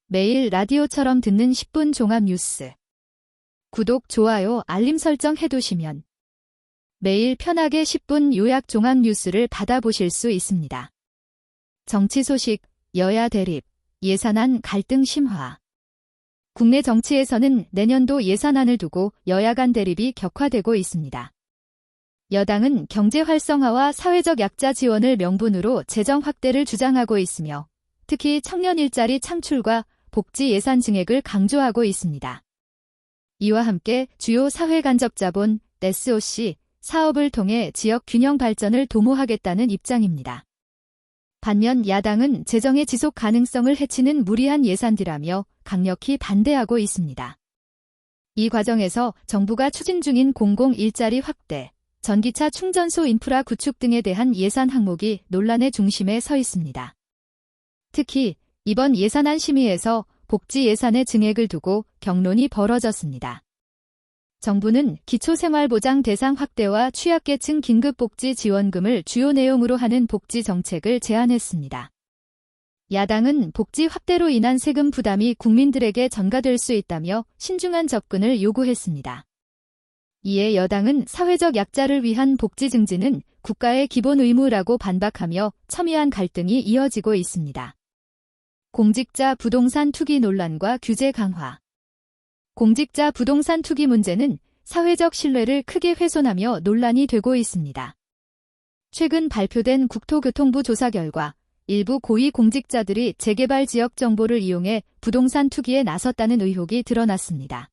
매일 라디오처럼 듣는 10분 종합 뉴스. 구독, 좋아요, 알림 설정 해두시면 매일 편하게 10분 요약 종합 뉴스를 받아보실 수 있습니다. 정치 소식, 여야 대립, 예산안 갈등 심화. 국내 정치에서는 내년도 예산안을 두고 여야 간 대립이 격화되고 있습니다. 여당은 경제 활성화와 사회적 약자 지원을 명분으로 재정 확대를 주장하고 있으며 특히 청년 일자리 창출과 복지 예산 증액을 강조하고 있습니다. 이와 함께 주요 사회 간접 자본, SOC, 사업을 통해 지역 균형 발전을 도모하겠다는 입장입니다. 반면 야당은 재정의 지속 가능성을 해치는 무리한 예산이라며 강력히 반대하고 있습니다. 이 과정에서 정부가 추진 중인 공공 일자리 확대, 전기차 충전소 인프라 구축 등에 대한 예산 항목이 논란의 중심에 서 있습니다. 특히 이번 예산안 심의에서 복지 예산의 증액을 두고 격론이 벌어졌습니다. 정부는 기초생활보장 대상 확대와 취약계층 긴급복지 지원금을 주요 내용으로 하는 복지 정책을 제안했습니다. 야당은 복지 확대로 인한 세금 부담이 국민들에게 전가될 수 있다며 신중한 접근을 요구했습니다. 이에 여당은 사회적 약자를 위한 복지 증진은 국가의 기본 의무라고 반박하며 첨예한 갈등이 이어지고 있습니다. 공직자 부동산 투기 논란과 규제 강화. 공직자 부동산 투기 문제는 사회적 신뢰를 크게 훼손하며 논란이 되고 있습니다. 최근 발표된 국토교통부 조사 결과 일부 고위 공직자들이 재개발 지역 정보를 이용해 부동산 투기에 나섰다는 의혹이 드러났습니다.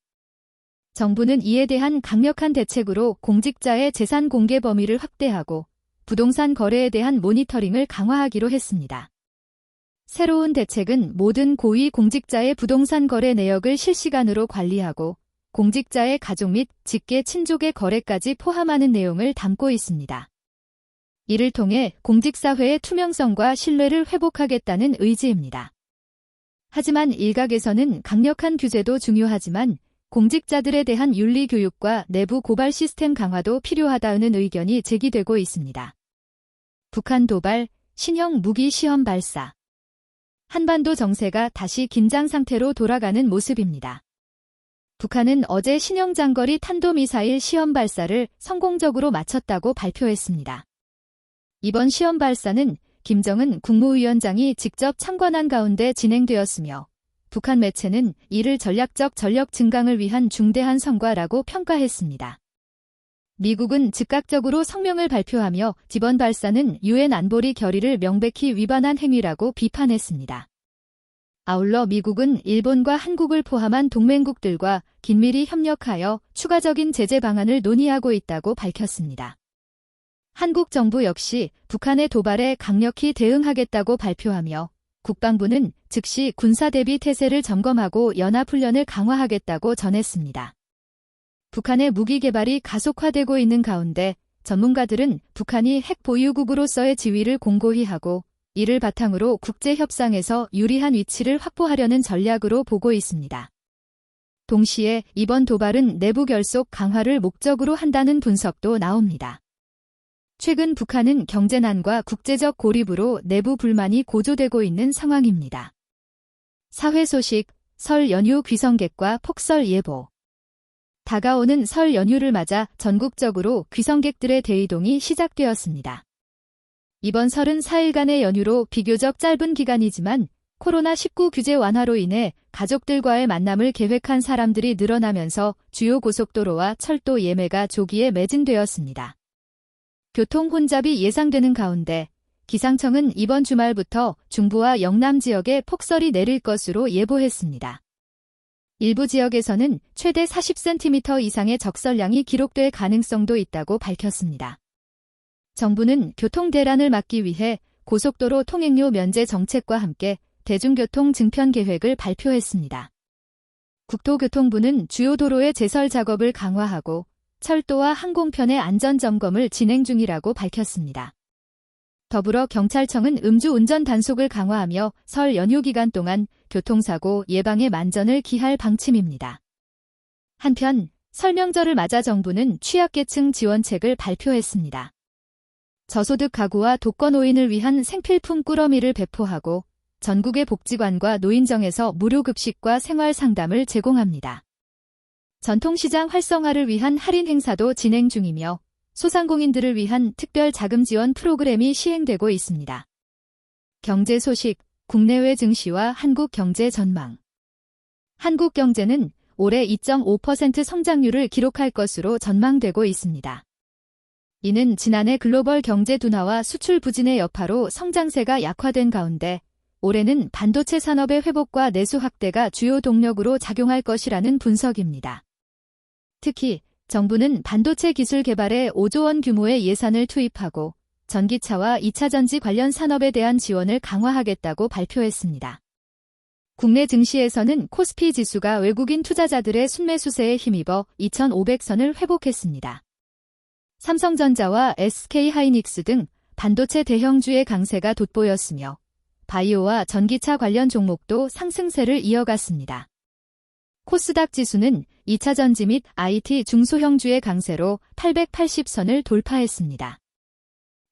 정부는 이에 대한 강력한 대책으로 공직자의 재산 공개 범위를 확대하고 부동산 거래에 대한 모니터링을 강화하기로 했습니다. 새로운 대책은 모든 고위 공직자의 부동산 거래 내역을 실시간으로 관리하고 공직자의 가족 및 직계 친족의 거래까지 포함하는 내용을 담고 있습니다. 이를 통해 공직사회의 투명성과 신뢰를 회복하겠다는 의지입니다. 하지만 일각에서는 강력한 규제도 중요하지만 공직자들에 대한 윤리 교육과 내부 고발 시스템 강화도 필요하다는 의견이 제기되고 있습니다. 북한 도발, 신형 무기 시험 발사. 한반도 정세가 다시 긴장 상태로 돌아가는 모습입니다. 북한은 어제 신형 장거리 탄도미사일 시험 발사를 성공적으로 마쳤다고 발표했습니다. 이번 시험 발사는 김정은 국무위원장이 직접 참관한 가운데 진행되었으며 북한 매체는 이를 전략적 전력 증강을 위한 중대한 성과라고 평가했습니다. 미국은 즉각적으로 성명을 발표하며 이번 발사는 유엔 안보리 결의를 명백히 위반한 행위라고 비판했습니다. 아울러 미국은 일본과 한국을 포함한 동맹국들과 긴밀히 협력하여 추가적인 제재 방안을 논의하고 있다고 밝혔습니다. 한국 정부 역시 북한의 도발에 강력히 대응하겠다고 발표하며 국방부는 즉시 군사대비 태세를 점검하고 연합훈련을 강화하겠다고 전했습니다. 북한의 무기 개발이 가속화되고 있는 가운데 전문가들은 북한이 핵 보유국으로서의 지위를 공고히 하고 이를 바탕으로 국제협상에서 유리한 위치를 확보하려는 전략으로 보고 있습니다. 동시에 이번 도발은 내부 결속 강화를 목적으로 한다는 분석도 나옵니다. 최근 북한은 경제난과 국제적 고립으로 내부 불만이 고조되고 있는 상황입니다. 사회 소식, 설 연휴 귀성객과 폭설 예보. 다가오는 설 연휴를 맞아 전국적으로 귀성객들의 대이동이 시작되었습니다. 이번 34일간의 연휴로 비교적 짧은 기간이지만 코로나19 규제 완화로 인해 가족들과의 만남을 계획한 사람들이 늘어나면서 주요 고속도로와 철도 예매가 조기에 매진되었습니다. 교통 혼잡이 예상되는 가운데 기상청은 이번 주말부터 중부와 영남 지역에 폭설이 내릴 것으로 예보했습니다. 일부 지역에서는 최대 40cm 이상의 적설량이 기록될 가능성도 있다고 밝혔습니다. 정부는 교통 대란을 막기 위해 고속도로 통행료 면제 정책과 함께 대중교통 증편 계획을 발표했습니다. 국토교통부는 주요 도로의 제설 작업을 강화하고 철도와 항공편의 안전점검을 진행 중이라고 밝혔습니다. 더불어 경찰청은 음주운전 단속을 강화하며 설 연휴 기간 동안 교통사고 예방에 만전을 기할 방침입니다. 한편 설 명절을 맞아 정부는 취약계층 지원책을 발표했습니다. 저소득 가구와 독거노인을 위한 생필품 꾸러미를 배포하고 전국의 복지관과 노인정에서 무료 급식과 생활 상담을 제공합니다. 전통시장 활성화를 위한 할인 행사도 진행 중이며 소상공인들을 위한 특별 자금 지원 프로그램이 시행되고 있습니다. 경제 소식, 국내외 증시와 한국 경제 전망. 한국 경제는 올해 2.5% 성장률을 기록할 것으로 전망되고 있습니다. 이는 지난해 글로벌 경제 둔화와 수출 부진의 여파로 성장세가 약화된 가운데 올해는 반도체 산업의 회복과 내수 확대가 주요 동력으로 작용할 것이라는 분석입니다. 특히 정부는 반도체 기술 개발에 5조 원 규모의 예산을 투입하고 전기차와 2차 전지 관련 산업에 대한 지원을 강화하겠다고 발표했습니다. 국내 증시에서는 코스피 지수가 외국인 투자자들의 순매수세에 힘입어 2,500선을 회복했습니다. 삼성전자와 SK하이닉스 등 반도체 대형주의 강세가 돋보였으며 바이오와 전기차 관련 종목도 상승세를 이어갔습니다. 코스닥 지수는 2차 전지 및 IT 중소형주의 강세로 880선을 돌파했습니다.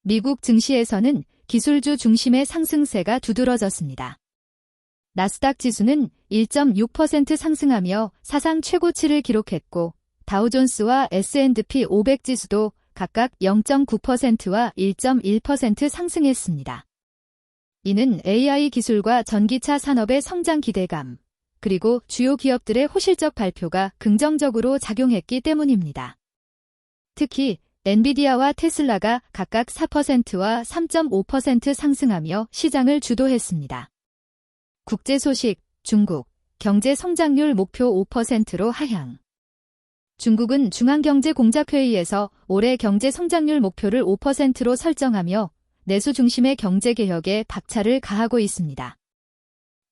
미국 증시에서는 기술주 중심의 상승세가 두드러졌습니다. 나스닥 지수는 1.6% 상승하며 사상 최고치를 기록했고 다우존스와 S&P 500 지수도 각각 0.9%와 1.1% 상승했습니다. 이는 AI 기술과 전기차 산업의 성장 기대감, 그리고 주요 기업들의 호실적 발표가 긍정적으로 작용했기 때문입니다. 특히 엔비디아와 테슬라가 각각 4%와 3.5% 상승하며 시장을 주도했습니다. 국제 소식, 중국, 경제 성장률 목표 5%로 하향. 중국은 중앙경제공작회의에서 올해 경제 성장률 목표를 5%로 설정하며 내수 중심의 경제 개혁에 박차를 가하고 있습니다.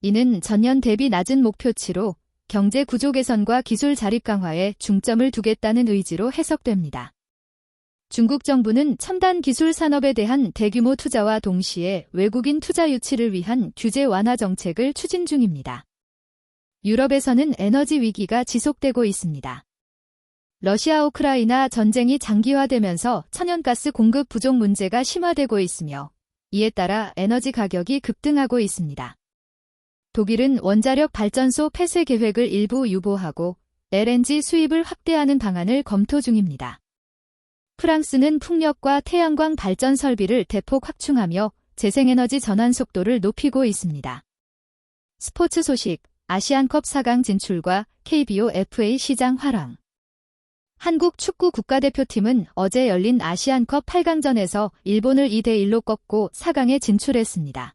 이는 전년 대비 낮은 목표치로 경제 구조 개선과 기술 자립 강화에 중점을 두겠다는 의지로 해석됩니다. 중국 정부는 첨단 기술 산업에 대한 대규모 투자와 동시에 외국인 투자 유치를 위한 규제 완화 정책을 추진 중입니다. 유럽에서는 에너지 위기가 지속되고 있습니다. 러시아 우크라이나 전쟁이 장기화되면서 천연가스 공급 부족 문제가 심화되고 있으며 이에 따라 에너지 가격이 급등하고 있습니다. 독일은 원자력 발전소 폐쇄 계획을 일부 유보하고 LNG 수입을 확대하는 방안을 검토 중입니다. 프랑스는 풍력과 태양광 발전 설비를 대폭 확충하며 재생에너지 전환 속도를 높이고 있습니다. 스포츠 소식, 아시안컵 4강 진출과 KBO FA 시장 활황. 한국 축구 국가대표팀은 어제 열린 아시안컵 8강전에서 일본을 2대1로 꺾고 4강에 진출했습니다.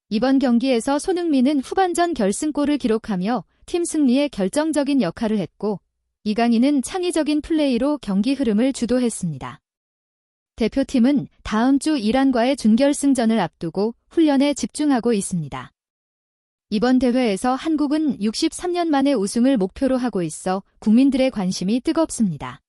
이번 경기에서 손흥민은 후반전 결승골을 기록하며 팀 승리에 결정적인 역할을 했고 이강인은 창의적인 플레이로 경기 흐름을 주도했습니다. 대표팀은 다음 주 이란과의 준결승전을 앞두고 훈련에 집중하고 있습니다. 이번 대회에서 한국은 63년 만에 우승을 목표로 하고 있어 국민들의 관심이 뜨겁습니다.